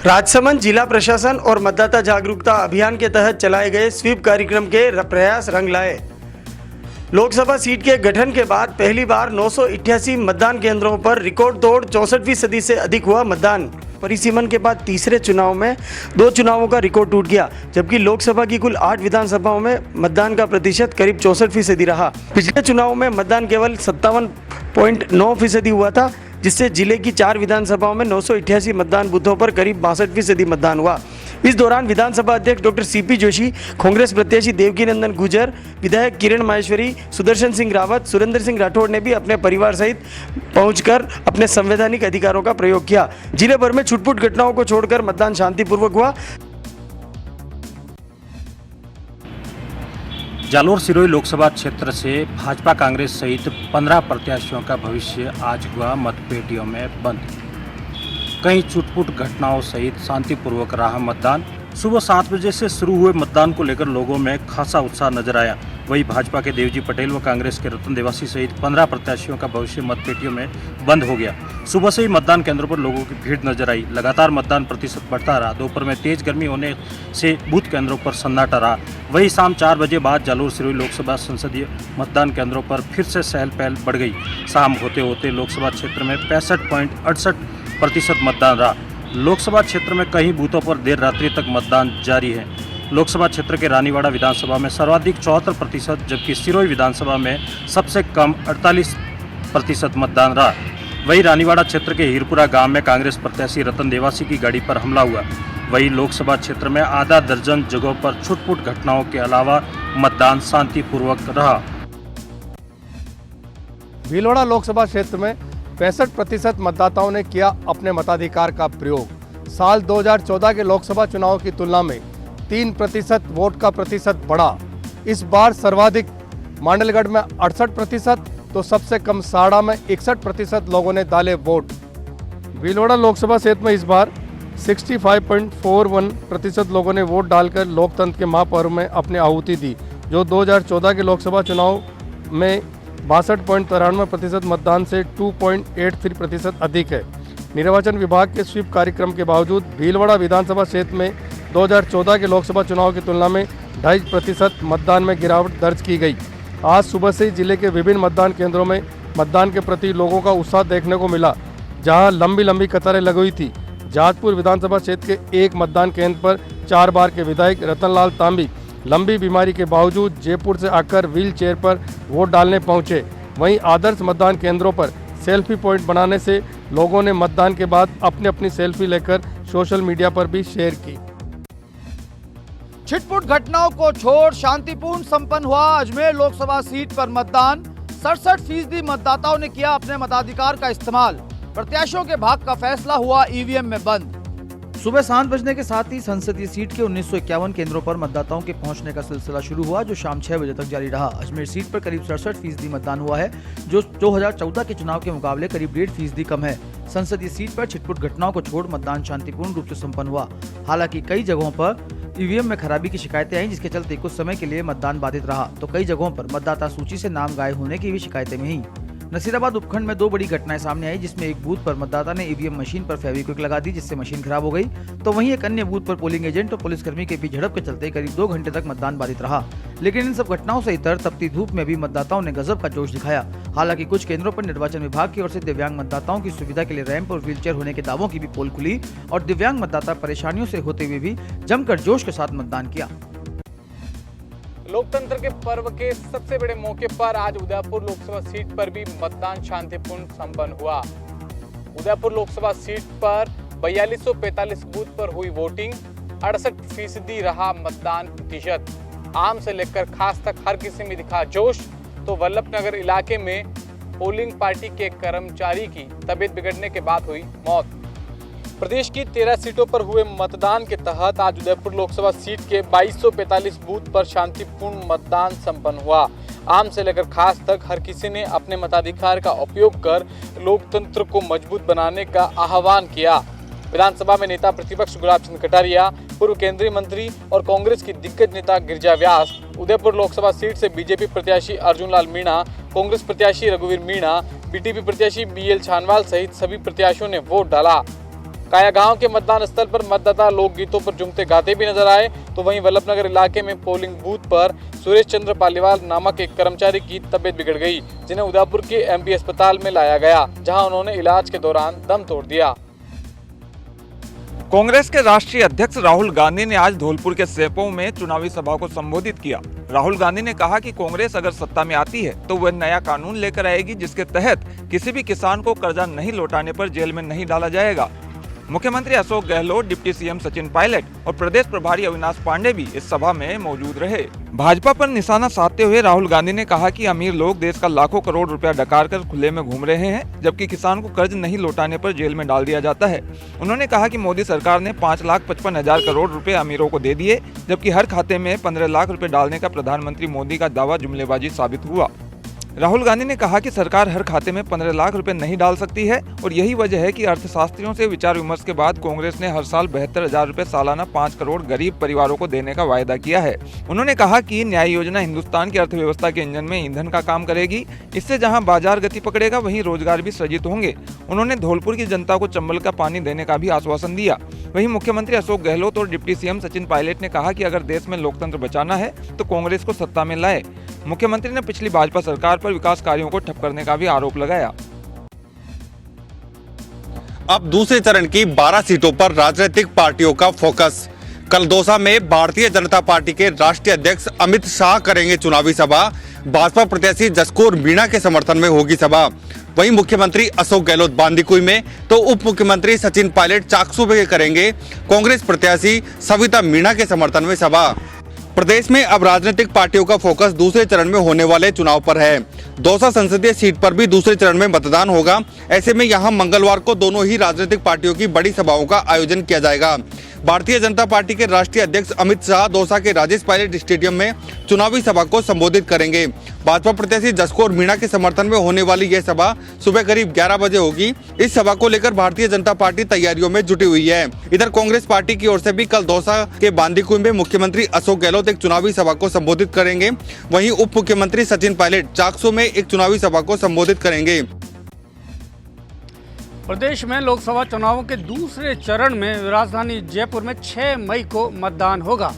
राजसमंद जिला प्रशासन और मतदाता जागरूकता अभियान के तहत चलाए गए स्वीप कार्यक्रम के प्रयास रंग लाए। लोकसभा सीट के गठन के बाद पहली बार 988 मतदान केंद्रों पर रिकॉर्ड तोड़ 64% से अधिक हुआ मतदान। परिसीमन के बाद तीसरे चुनाव में 2 चुनावों का रिकॉर्ड टूट गया, जबकि लोकसभा की कुल 8 विधानसभाओं में मतदान का प्रतिशत करीब 64% रहा। पिछले चुनाव में मतदान केवल 57.9% हुआ था, जिससे जिले की 4 विधानसभाओं में 988 मतदान बूथों पर करीब 62% मतदान हुआ। इस दौरान विधानसभा अध्यक्ष डॉक्टर सीपी जोशी, कांग्रेस प्रत्याशी देवकी नंदन गुर्जर, विधायक किरण माहेश्वरी, सुदर्शन सिंह रावत, सुरेंद्र सिंह राठौड़ ने भी अपने परिवार सहित पहुंचकर अपने संवैधानिक अधिकारों का प्रयोग किया। जिले भर में छुटपुट घटनाओं को छोड़कर मतदान शांतिपूर्वक हुआ। जालोर सिरोही लोकसभा क्षेत्र से भाजपा कांग्रेस सहित 15 प्रत्याशियों का भविष्य आज हुआ मतपेटियों में बंद। कई छुटपुट घटनाओं सहित शांतिपूर्वक रहा मतदान। सुबह 7 बजे से शुरू हुए मतदान को लेकर लोगों में खासा उत्साह नजर आया। वहीं भाजपा के देवजी पटेल व कांग्रेस के रतन देवासी सहित 15 प्रत्याशियों का भविष्य मतपेटियों में बंद हो गया। सुबह से ही मतदान केंद्रों पर लोगों की भीड़ नजर आई। लगातार मतदान प्रतिशत बढ़ता रहा। दोपहर में तेज गर्मी होने से बूथ केंद्रों पर सन्नाटा रहा। वहीं शाम 4 बजे बाद जालोर सिरोही लोकसभा संसदीय मतदान केंद्रों पर फिर से चहल पहल बढ़ गई। शाम होते होते लोकसभा क्षेत्र में 65.68% मतदान रहा। लोकसभा क्षेत्र में कई बूथों पर देर रात्रि तक मतदान जारी है। लोकसभा क्षेत्र के रानीवाड़ा विधानसभा में सर्वाधिक 74%, जबकि सिरोही विधानसभा में सबसे कम 48% मतदान रहा। वहीं रानीवाड़ा क्षेत्र के हीरपुरा गांव में कांग्रेस प्रत्याशी रतन देवासी की गाड़ी पर हमला हुआ। वहीं लोकसभा क्षेत्र में आधा दर्जन जगहों पर छुटपुट घटनाओं के अलावा मतदान शांतिपूर्वक रहा। भीलवाड़ा लोकसभा क्षेत्र में 65% मतदाताओं ने किया अपने मताधिकार का प्रयोग। साल 2014 के लोकसभा चुनाव की तुलना में 3% वोट का प्रतिशत बढ़ा। इस बार सर्वाधिक मांडलगढ़ में 68%, तो सबसे कम साड़ा में 61% लोगों ने डाले वोट। भीलवाड़ा लोकसभा क्षेत्र में इस बार 65.41% लोगों ने वोट डालकर लोकतंत्र के महापर्व में अपनी आहुति दी, जो 2014 के लोकसभा चुनाव में 62.93% मतदान से 2.83% अधिक है। निर्वाचन विभाग के स्वीप कार्यक्रम के बावजूद भीलवाड़ा विधानसभा क्षेत्र में 2014 के लोकसभा चुनाव की तुलना में 2.5% मतदान में गिरावट दर्ज की गई। आज सुबह से ही जिले के विभिन्न मतदान केंद्रों में मतदान के प्रति लोगों का उत्साह देखने को मिला, जहां लंबी लंबी कतारें लगी हुई थी। जाजपुर विधानसभा क्षेत्र के एक मतदान केंद्र पर 4 बार के विधायक रतनलाल तांबी लंबी बीमारी के बावजूद जयपुर से आकर व्हील चेयर पर वोट डालने पहुंचे। वहीं आदर्श मतदान केंद्रों पर सेल्फी पॉइंट बनाने से लोगों ने मतदान के बाद अपनी अपनी सेल्फी लेकर सोशल मीडिया पर भी शेयर की। छिटपुट घटनाओं को छोड़ शांतिपूर्ण संपन्न हुआ अजमेर लोकसभा सीट पर मतदान। 67% मतदाताओं ने किया अपने मताधिकार का इस्तेमाल। प्रत्याशियों के भाग्य का फैसला हुआ ईवीएम में बंद। सुबह 7 बजने के साथ ही संसदीय सीट के 1951 केंद्रों पर मतदाताओं के पहुंचने का सिलसिला शुरू हुआ, जो शाम 6 बजे तक जारी रहा। अजमेर सीट पर करीब 67% मतदान हुआ है, जो 2014 के चुनाव के मुकाबले करीब 1.5% कम है। संसदीय सीट पर छिटपुट घटनाओं को छोड़ मतदान शांतिपूर्ण रूप से संपन्न हुआ। हालांकि कई जगहों पर ईवीएम में खराबी की शिकायतें आई, जिसके चलते कुछ समय के लिए मतदान बाधित रहा, तो कई जगहों पर मतदाता सूची से नाम गायब होने की भी शिकायतें मिली। नसीराबाद उपखंड में 2 बड़ी घटनाएं सामने आई, जिसमें एक बूथ पर मतदाता ने ईवीएम मशीन पर फेविक्विक लगा दी, जिससे मशीन खराब हो गई, तो वहीं एक अन्य बूथ पर पोलिंग एजेंट और पुलिसकर्मी के बीच झड़प के चलते करीब 2 घंटे तक मतदान बाधित रहा। लेकिन इन सब घटनाओं से इतर तपती धूप में भी मतदाताओं ने गजब का जोश दिखाया। हालांकि कुछ केंद्रों पर निर्वाचन विभाग की ओर से दिव्यांग मतदाताओं की सुविधा के लिए रैंप और व्हीलचेयर होने के दावों की भी पोल खुली और दिव्यांग मतदाता परेशानियों से होते हुए भी जमकर जोश के साथ मतदान किया। लोकतंत्र के पर्व के सबसे बड़े मौके पर आज उदयपुर लोकसभा सीट पर भी मतदान शांतिपूर्ण संपन्न हुआ। उदयपुर लोकसभा सीट पर 4245 बूथ पर हुई वोटिंग। 68% रहा मतदान प्रतिशत। आम से लेकर खास तक हर किसी में दिखा जोश। तो वल्लभनगर इलाके में पोलिंग पार्टी के कर्मचारी की तबीयत बिगड़ने के बाद हुई मौत। प्रदेश की 13 सीटों पर हुए मतदान के तहत आज उदयपुर लोकसभा सीट के 2245 बूथ पर शांतिपूर्ण मतदान संपन्न हुआ। आम से लेकर खास तक हर किसी ने अपने मताधिकार का उपयोग कर लोकतंत्र को मजबूत बनाने का आह्वान किया। विधानसभा में नेता प्रतिपक्ष गुलाब चंद कटारिया, पूर्व केंद्रीय मंत्री और कांग्रेस की दिग्गज नेता गिरिजा व्यास, उदयपुर लोकसभा सीट से बीजेपी प्रत्याशी अर्जुन लाल मीणा, कांग्रेस प्रत्याशी रघुवीर मीणा, बीटीपी प्रत्याशी बीएल छानवाल सहित सभी प्रत्याशियों ने वोट डाला। काया गांव के मतदान स्थल पर मतदाता लोकगीतों पर झूमते गाते भी नजर आए, तो वहीं वल्लभनगर इलाके में पोलिंग बूथ पर सुरेश चंद्र पालीवाल नामक एक कर्मचारी की तबीयत बिगड़ गई, जिन्हें उदयपुर के एमपी अस्पताल में लाया गया, जहां उन्होंने इलाज के दौरान दम तोड़ दिया। कांग्रेस के राष्ट्रीय अध्यक्ष राहुल गांधी ने आज धौलपुर के सेपो में चुनावी सभा को संबोधित किया। राहुल गांधी ने कहा कि कांग्रेस अगर सत्ता में आती है तो वह नया कानून लेकर आएगी, जिसके तहत किसी भी किसान को कर्जा नहीं लौटाने पर जेल में नहीं डाला जाएगा। मुख्यमंत्री अशोक गहलोत, डिप्टी सीएम सचिन पायलट और प्रदेश प्रभारी अविनाश पांडे भी इस सभा में मौजूद रहे। भाजपा पर निशाना साधते हुए राहुल गांधी ने कहा कि अमीर लोग देश का लाखों करोड़ रुपया डकार कर खुले में घूम रहे हैं, जबकि किसान को कर्ज नहीं लौटाने पर जेल में डाल दिया जाता है। उन्होंने कहा कि मोदी सरकार ने 5,55,000 करोड़ रुपए अमीरों को दे दिए, जबकि हर खाते में 15 लाख रुपए डालने का प्रधानमंत्री मोदी का दावा जुमलेबाजी साबित हुआ। राहुल गांधी ने कहा कि सरकार हर खाते में 15 लाख रुपए नहीं डाल सकती है और यही वजह है कि अर्थशास्त्रियों से विचार विमर्श के बाद कांग्रेस ने हर साल 72,000 रुपए सालाना 5 करोड़ गरीब परिवारों को देने का वायदा किया है। उन्होंने कहा कि न्याय योजना हिंदुस्तान की अर्थव्यवस्था के इंजन में ईंधन का काम करेगी। इससे जहां बाजार गति पकड़ेगा वहीं रोजगार भी सृजित होंगे। उन्होंने धौलपुर की जनता को चंबल का पानी देने का भी आश्वासन दिया। वहीं मुख्यमंत्री अशोक गहलोत और डिप्टी सीएम सचिन पायलट ने कहा कि अगर देश में लोकतंत्र बचाना है तो कांग्रेस को सत्ता में लाए। मुख्यमंत्री ने पिछली भाजपा सरकार पर विकास कार्यों को ठप करने का भी आरोप लगाया। अब दूसरे चरण की 12 सीटों पर राजनीतिक पार्टियों का फोकस। कल दौसा में भारतीय जनता पार्टी के राष्ट्रीय अध्यक्ष अमित शाह करेंगे चुनावी सभा। भाजपा प्रत्याशी जसकौर मीणा के समर्थन में होगी सभा। वहीं मुख्यमंत्री अशोक गहलोत बांदीकुई में तो उप मुख्यमंत्री सचिन पायलट चाकसू में करेंगे कांग्रेस प्रत्याशी सविता मीणा के समर्थन में सभा। प्रदेश में अब राजनीतिक पार्टियों का फोकस दूसरे चरण में होने वाले चुनाव पर है। दौसा संसदीय सीट पर भी दूसरे चरण में मतदान होगा। ऐसे में यहां मंगलवार को दोनों ही राजनीतिक पार्टियों की बड़ी सभाओं का आयोजन किया जाएगा। भारतीय जनता पार्टी के राष्ट्रीय अध्यक्ष अमित शाह दौसा के राजेश पायलट स्टेडियम में चुनावी सभा को संबोधित करेंगे। भाजपा प्रत्याशी जसकौर मीणा के समर्थन में होने वाली यह सभा सुबह करीब 11 बजे होगी। इस सभा को लेकर भारतीय जनता पार्टी तैयारियों में जुटी हुई है। इधर कांग्रेस पार्टी की ओर से भी कल दौसा के बांदीकुई में मुख्यमंत्री अशोक गहलोत एक चुनावी सभा को संबोधित करेंगे। वहीं उप मुख्यमंत्री सचिन पायलट चाकसू में एक चुनावी सभा को संबोधित करेंगे। प्रदेश में लोकसभा चुनावों के दूसरे चरण में राजधानी जयपुर में 6 मई को मतदान होगा।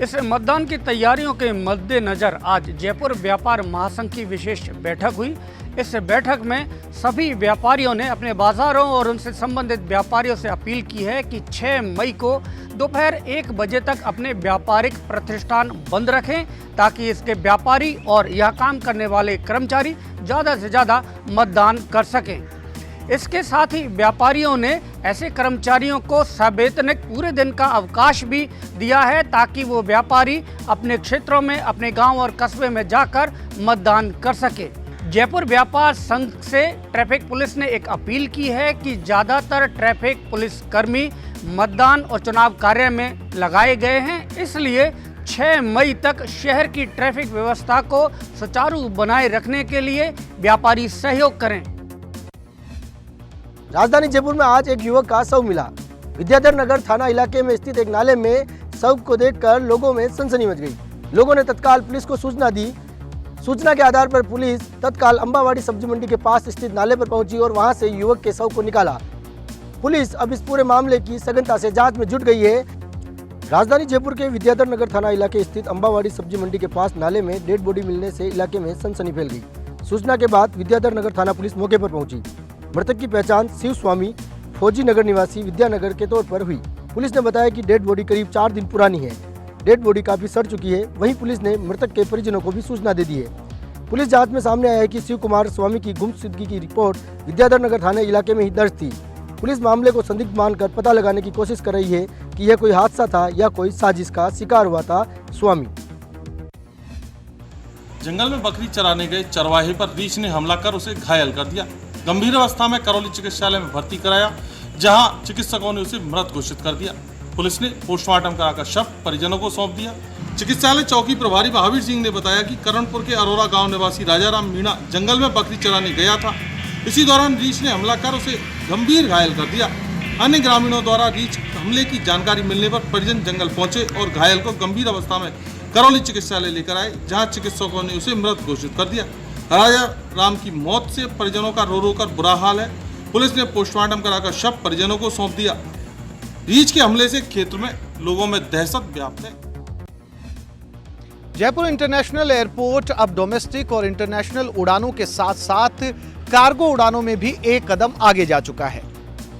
इस मतदान की तैयारियों के मद्देनजर आज जयपुर व्यापार महासंघ की विशेष बैठक हुई। इस बैठक में सभी व्यापारियों ने अपने बाजारों और उनसे संबंधित व्यापारियों से अपील की है कि 6 मई को दोपहर 1 बजे तक अपने व्यापारिक प्रतिष्ठान बंद रखें, ताकि इसके व्यापारी और यह काम करने वाले कर्मचारी ज़्यादा से ज़्यादा मतदान कर सकें। इसके साथ ही व्यापारियों ने ऐसे कर्मचारियों को सवेतनिक पूरे दिन का अवकाश भी दिया है, ताकि वो व्यापारी अपने क्षेत्रों में, अपने गांव और कस्बे में जाकर मतदान कर सके। जयपुर व्यापार संघ से ट्रैफिक पुलिस ने एक अपील की है कि ज़्यादातर ट्रैफिक पुलिस कर्मी मतदान और चुनाव कार्य में लगाए गए हैं, इसलिए 6 मई तक शहर की ट्रैफिक व्यवस्था को सुचारू बनाए रखने के लिए व्यापारी सहयोग करें। राजधानी जयपुर में आज एक युवक का शव मिला। विद्याधर नगर थाना इलाके में स्थित एक नाले में शव को देखकर लोगों में सनसनी मच गई। लोगों ने तत्काल पुलिस को सूचना दी। सूचना के आधार पर पुलिस तत्काल अंबावाड़ी सब्जी मंडी के पास स्थित नाले पर पहुंची और वहां से युवक के शव को निकाला। पुलिस अब इस पूरे मामले की सघनता से जांच में जुट गई है। राजधानी जयपुर के विद्याधर नगर थाना इलाके स्थित अंबावाड़ी सब्जी मंडी के पास नाले में डेड बॉडी मिलने से इलाके में सनसनी फैल गई। सूचना के बाद विद्याधर नगर थाना पुलिस मौके पर पहुंची। मृतक की पहचान शिव स्वामी फौजी नगर निवासी विद्यानगर के तौर पर हुई। पुलिस ने बताया कि डेड बॉडी करीब 4 दिन पुरानी है। डेड बॉडी काफी सड़ चुकी है। वहीं पुलिस ने मृतक के परिजनों को भी सूचना दे दी है। पुलिस जांच में सामने आया है कि शिव कुमार स्वामी की गुमशुदगी की रिपोर्ट विद्याधर नगर थाने इलाके में ही दर्ज थी। पुलिस मामले को संदिग्ध मानकर पता लगाने की कोशिश कर रही है कि यह कोई हादसा था या कोई साजिश का शिकार हुआ था स्वामी। जंगल में बकरी चराने गए चरवाहे पर रीछ ने हमला कर उसे घायल कर दिया। गंभीर अवस्था में करौली चिकित्सालय में भर्ती कराया, जहां चिकित्सकों ने उसे मृत घोषित कर दिया। पुलिस ने पोस्टमार्टम कराकर शव परिजनों को सौंप दिया। चिकित्सालय चौकी प्रभारी महावीर सिंह ने बताया कि करणपुर के अरोरा गांव निवासी राजाराम मीणा जंगल में बकरी चराने गया था। इसी दौरान रीछ ने हमला कर उसे गंभीर घायल कर दिया। अन्य ग्रामीणों द्वारा रीछ हमले की जानकारी मिलने पर परिजन जंगल पहुंचे और घायल को गंभीर अवस्था में करौली चिकित्सालय लेकर आए, जहां चिकित्सकों ने उसे मृत घोषित कर दिया। राजा राम की मौत से परिजनों का रो रो कर बुरा हाल है। पुलिस ने पोस्टमार्टम कराकर शव परिजनों को सौंप दिया। रीछ के हमले से क्षेत्र में लोगों में दहशत व्याप्त है। जयपुर इंटरनेशनल एयरपोर्ट अब डोमेस्टिक और इंटरनेशनल उड़ानों के साथ साथ कार्गो उड़ानों में भी एक कदम आगे जा चुका है।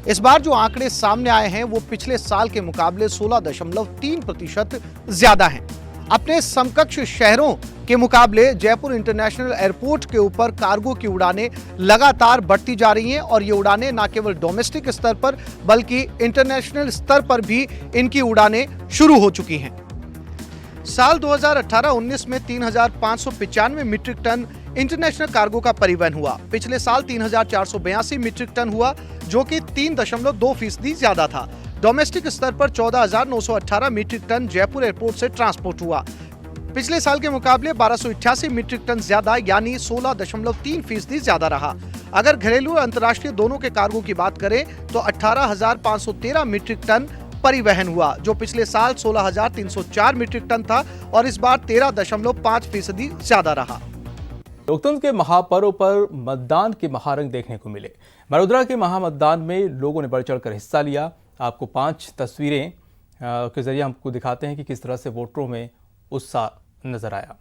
इस बार जो आंकड़े सामने आए हैं वो पिछले साल के मुकाबले 16.3% ज्यादा हैं। अपने समकक्ष शहरों के मुकाबले जयपुर इंटरनेशनल एयरपोर्ट के ऊपर कार्गो की उड़ानें लगातार बढ़ती जा रही हैं और ये उड़ानें न केवल डोमेस्टिक स्तर पर बल्कि इंटरनेशनल स्तर पर भी इनकी उड़ानें शुरू हो चुकी हैं। साल 2018-19 में 3,595 मीट्रिक टन इंटरनेशनल कार्गो का परिवहन हुआ। पिछले साल 3,482 मीट्रिक टन हुआ, जो कि 3.2% ज्यादा था। डोमेस्टिक स्तर पर 14,918 मीट्रिक टन जयपुर एयरपोर्ट से ट्रांसपोर्ट हुआ। पिछले साल के मुकाबले 1288 मीट्रिक टन ज्यादा यानी 16.3% ज्यादा रहा। अगर घरेलू और अंतर्राष्ट्रीय दोनों के कार्गो की बात करें तो 18,513 मीट्रिक टन परिवहन हुआ, जो पिछले साल 16,304 मीट्रिक टन था और इस बार 13.5% ज्यादा रहा। लोकतंत्र के महापर्व पर मतदान के महारंग देखने को मिले। बड़ोदरा के महामतदान में लोगों ने बढ़ चढ़कर हिस्सा लिया। आपको 5 तस्वीरें के जरिए हमको दिखाते हैं कि किस तरह से वोटरों में उत्साह नजर आया।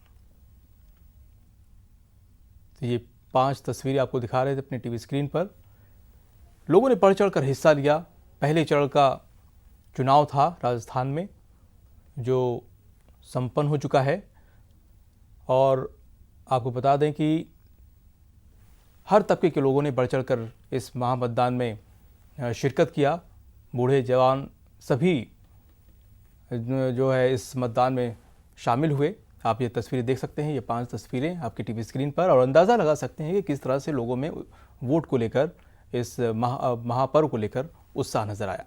तो ये 5 तस्वीरें आपको दिखा रहे थे अपने टीवी स्क्रीन पर। लोगों ने बढ़ चढ़कर हिस्सा लिया। पहले चरण का चुनाव था राजस्थान में, जो संपन्न हो चुका है और आपको बता दें कि हर तबके के लोगों ने बढ़ चढ़कर इस महामतदान में शिरकत किया। बूढ़े जवान सभी जो है इस मतदान में शामिल हुए। आप ये तस्वीरें देख सकते हैं, ये 5 तस्वीरें आपकी टीवी स्क्रीन पर, और अंदाज़ा लगा सकते हैं कि किस तरह से लोगों में वोट को लेकर, इस महापर्व को लेकर उत्साह नजर आया।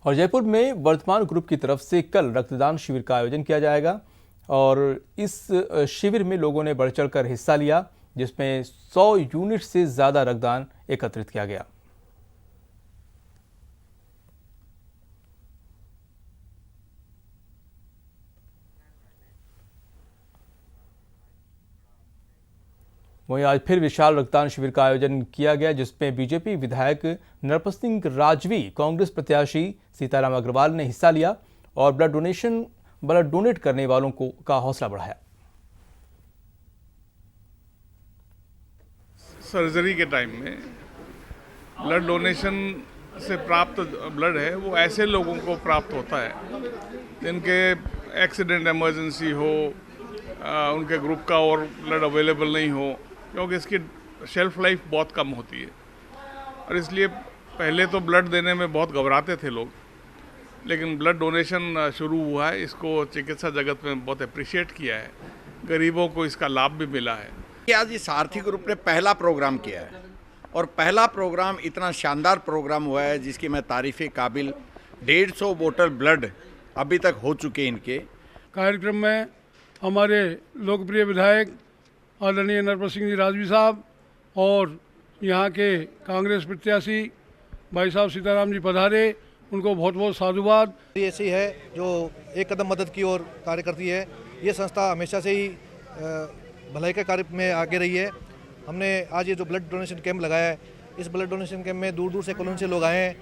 और जयपुर में वर्तमान ग्रुप की तरफ से कल रक्तदान शिविर का आयोजन किया जाएगा और इस शिविर में लोगों ने बढ़ चढ़कर हिस्सा लिया, जिसमें 100 यूनिट से ज़्यादा रक्तदान एकत्रित किया गया। वहीं आज फिर विशाल रक्तदान शिविर का आयोजन किया गया, जिसमें बीजेपी विधायक नरपत सिंह राजवी, कांग्रेस प्रत्याशी सीताराम अग्रवाल ने हिस्सा लिया और ब्लड डोनेट करने वालों का हौसला बढ़ाया। सर्जरी के टाइम में ब्लड डोनेशन से प्राप्त ब्लड है वो ऐसे लोगों को प्राप्त होता है जिनके एक्सीडेंट इमरजेंसी हो, उनके ग्रुप का और ब्लड अवेलेबल नहीं हो, क्योंकि इसकी शेल्फ लाइफ बहुत कम होती है। और इसलिए पहले तो ब्लड देने में बहुत घबराते थे लोग, लेकिन ब्लड डोनेशन शुरू हुआ है, इसको चिकित्सा जगत में बहुत अप्रिशिएट किया है, गरीबों को इसका लाभ भी मिला है। आज इस सारथी ग्रुप ने पहला प्रोग्राम किया है और पहला प्रोग्राम इतना शानदार प्रोग्राम हुआ है जिसकी मैं तारीफ़े काबिल 150 बोतल ब्लड अभी तक हो चुके इनके। कार्यक्रम में हमारे लोकप्रिय विधायक आदरणीय नरपत सिंह जी राजवी साहब और यहाँ के कांग्रेस प्रत्याशी भाई साहब सीताराम जी पधारे, उनको बहुत बहुत साधुवाद। ऐसी है जो एक कदम मदद की ओर कार्य करती है। ये संस्था हमेशा से ही भलाई के कार्य में आगे रही है। हमने आज ये जो ब्लड डोनेशन कैंप लगाया है, इस ब्लड डोनेशन कैंप में दूर दूर से कॉलोनी से लोग आए हैं।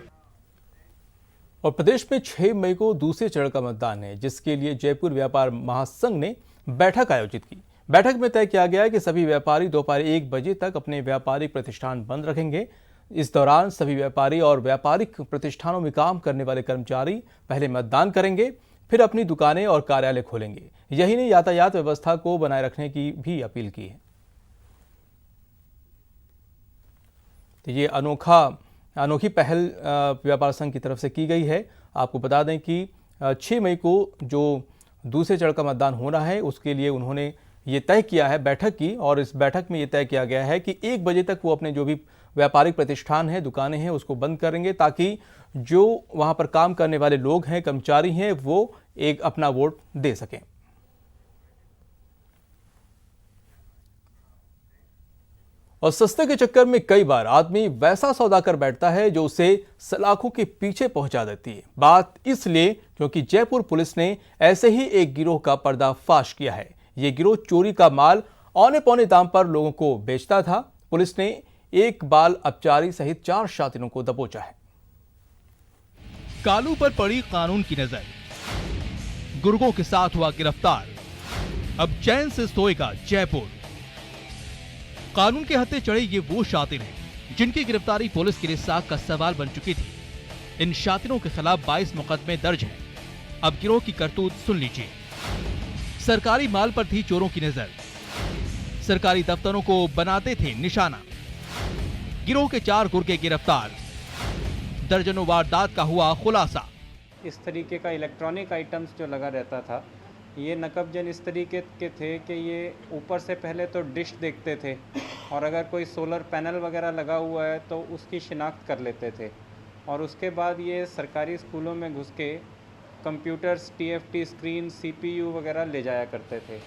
और प्रदेश में 6 मई को दूसरे चरण का मतदान है, जिसके लिए जयपुर व्यापार महासंघ ने बैठक आयोजित की। बैठक में तय किया गया है कि सभी व्यापारी दोपहर 1 बजे तक अपने व्यापारिक प्रतिष्ठान बंद रखेंगे। इस दौरान सभी व्यापारी और व्यापारिक प्रतिष्ठानों में काम करने वाले कर्मचारी पहले मतदान करेंगे, फिर अपनी दुकानें और कार्यालय खोलेंगे। यही नहीं, यातायात व्यवस्था को बनाए रखने की भी अपील की है। तो ये अनोखी पहल व्यापार संघ की तरफ से की गई है। आपको बता दें कि 6 मई को जो दूसरे चरण का मतदान होना है, उसके लिए उन्होंने ये तय किया है बैठक की, और इस बैठक में ये तय किया गया है कि 1 बजे तक वो अपने जो भी व्यापारिक प्रतिष्ठान हैं, दुकानें हैं, उसको बंद करेंगे, ताकि जो वहाँ पर काम करने वाले लोग हैं, कर्मचारी हैं, वो एक अपना वोट दे सकें। और सस्ते के चक्कर में कई बार आदमी वैसा सौदा कर बैठता है जो उसे सलाखों के पीछे पहुंचा देती है। बात इसलिए क्योंकि जयपुर पुलिस ने ऐसे ही एक गिरोह का पर्दाफाश किया है। ये गिरोह चोरी का माल औने पौने दाम पर लोगों को बेचता था। पुलिस ने एक बाल अपचारी सहित 4 शातिरों को दबोचा है। कालू पर पड़ी कानून की नजर, गुर्गों के साथ हुआ गिरफ्तार, अब चैन से सोएगा जयपुर। कानून के हत्थे चढ़े ये वो शातिर हैं जिनकी गिरफ्तारी पुलिस के लिए साख का सवाल बन चुकी थी। इन शातिरों के खिलाफ 22 मुकदमे दर्ज हैं। अब गिरोह की करतूत सुन लीजिए। सरकारी माल पर थी चोरों की नजर, सरकारी दफ्तरों को बनाते थे निशाना। गिरोह के 4 गुर्गे गिरफ्तार, दर्जनों वारदात का हुआ खुलासा। इस तरीके का इलेक्ट्रॉनिक आइटम्स जो लगा रहता था, ये नकबजन इस तरीके के थे कि ये ऊपर से पहले तो डिश देखते थे और अगर कोई सोलर पैनल वगैरह लगा हुआ है तो उसकी शिनाख्त कर लेते थे और उसके बाद ये सरकारी स्कूलों में घुस के कंप्यूटर्स, TFT स्क्रीन, CPU वगैरह ले जाया करते थे।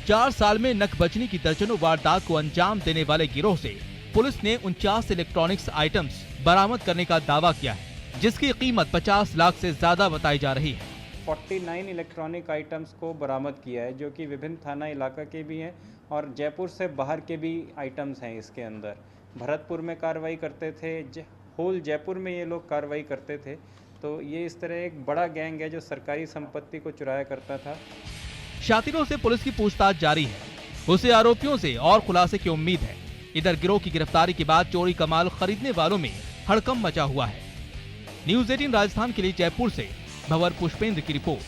4 साल में नकबजनी की दर्जनों वारदात को अंजाम देने वाले गिरोह से पुलिस ने 49 इलेक्ट्रॉनिक्स आइटम्स बरामद करने का दावा किया है, जिसकी कीमत 50 लाख से ज्यादा बताई जा रही है। 49 इलेक्ट्रॉनिक आइटम्स को बरामद किया है, जो कि विभिन्न थाना इलाका के भी हैं और जयपुर से बाहर के भी आइटम्स हैं। इसके अंदर भरतपुर में कार्रवाई करते थे, होल जयपुर में ये लोग कार्रवाई करते थे। तो ये इस तरह एक बड़ा गैंग है जो सरकारी संपत्ति को चुराया करता था। शातिरों से पुलिस की पूछताछ जारी है, उसे आरोपियों से और खुलासे की उम्मीद है। इधर गिरोह की गिरफ्तारी के बाद चोरी का माल खरीदने वालों में हड़कंप मचा हुआ है। न्यूज़ 18 राजस्थान के लिए जयपुर से भंवर पुष्पेंद्र की रिपोर्ट।